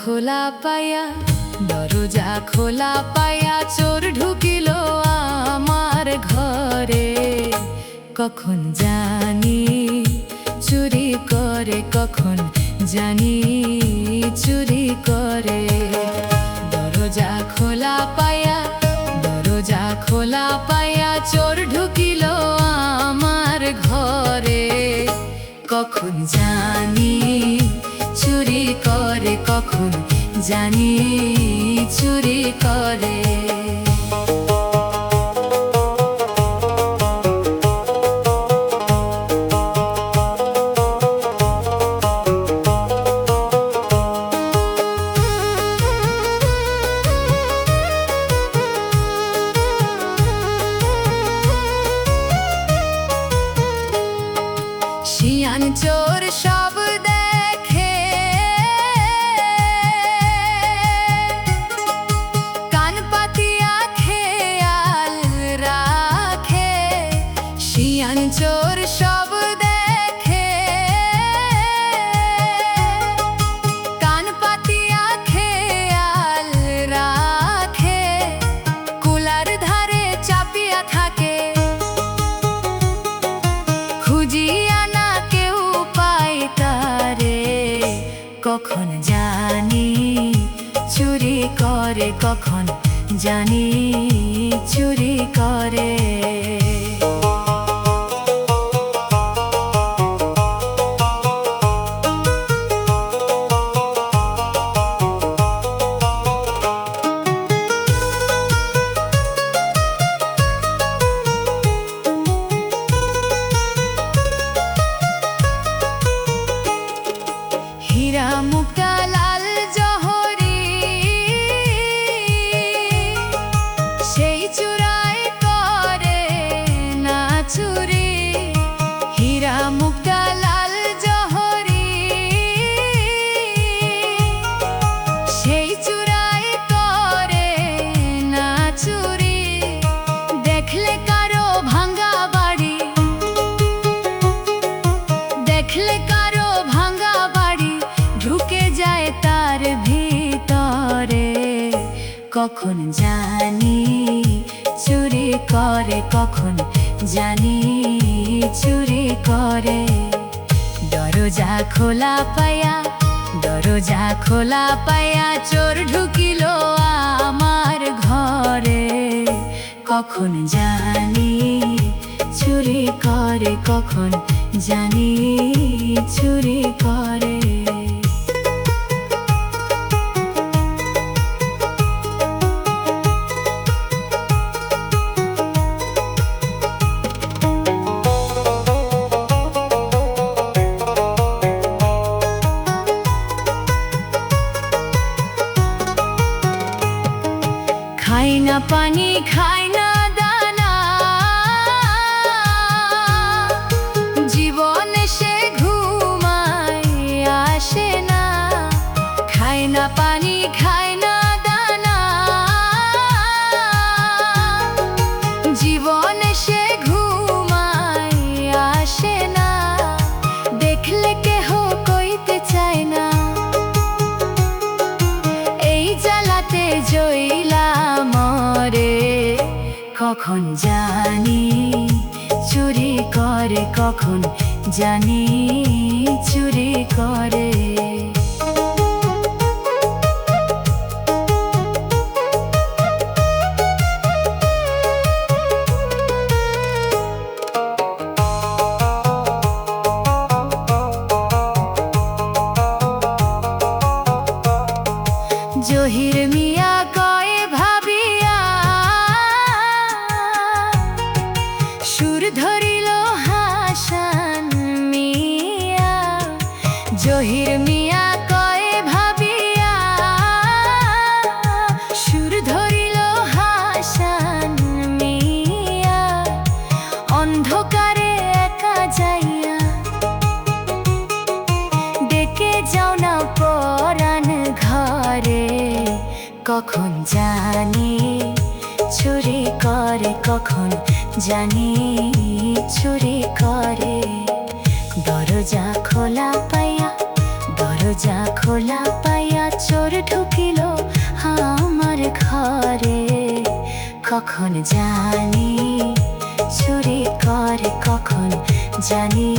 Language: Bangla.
খোলা পায়া দরজা খোলা পায়া চোর ঢুকিল আমার ঘরে। কখন জানি চুরি করে, কখন জানি চুরি করে। দরজা খোলা পায়া দরজা খোলা পায়া চোর ঢুকিল আমার ঘরে। কখন জানি চুরি করে, কখন জানি চুরি করে। শিয়ান চোর সব দেখে, কান পাতিয়া খেয়াল রাখে। শিয়ান চোর সব দেখে, কান পাতিয়া খেয়াল রাখে। কুলার ধারে চাপিয়া থাকে, খুঁজিয়া কখন জানি চুরি করে, কখন জানি চুরি করে। হীরা মুক্তা লাল জহরি, সেই চুরাই করে না চুরি। হীরা মুক্তা লাল জহরি, সেই চুরাই করে না চুরি। দেখলে কারো ভাঙ্গা বাড়ি, দেখলে কারো ভাঙ্গা বাড়ি ঢুকে যায় তার ভিতরে। কখন জানি চুরি করে, কখন জানি চুরি করে। দরজা খোলা পায়া দরজা খোলা পায়া চোর ঢুকিল আমার ঘরে। কখন জানি চুরি করে, কখন জানি চুরি করে। খাই না পানি খাই না দানা, জীবনে সে ঘুমায় আসে না। খাই না পানি খাই না দানা, জীবনে সে ঘুমায় আসে না। দেখলে কেহ কইতে চায় না, এই জ্বালাতে জইলা মরে। কখন জানি চুরি করে, কখন জানি চুরি করে। জহির মিয়া কয় ভাবিয়া, সুর ধরিল হাসান মিয়া। জহির মিয়া কয় ভাবিয়া, সুর ধরিল হাসান মিয়া। অন্ধকারে একা যাইয়া ডেকে যাও না পরাণ ঘরে। কখন জানি চুরি করে, কখন জানি চুরি করে। দরজা খোলা পায়া দরজা খোলা পায়া চোর কখন জানি, চুরি করে কখন জানি।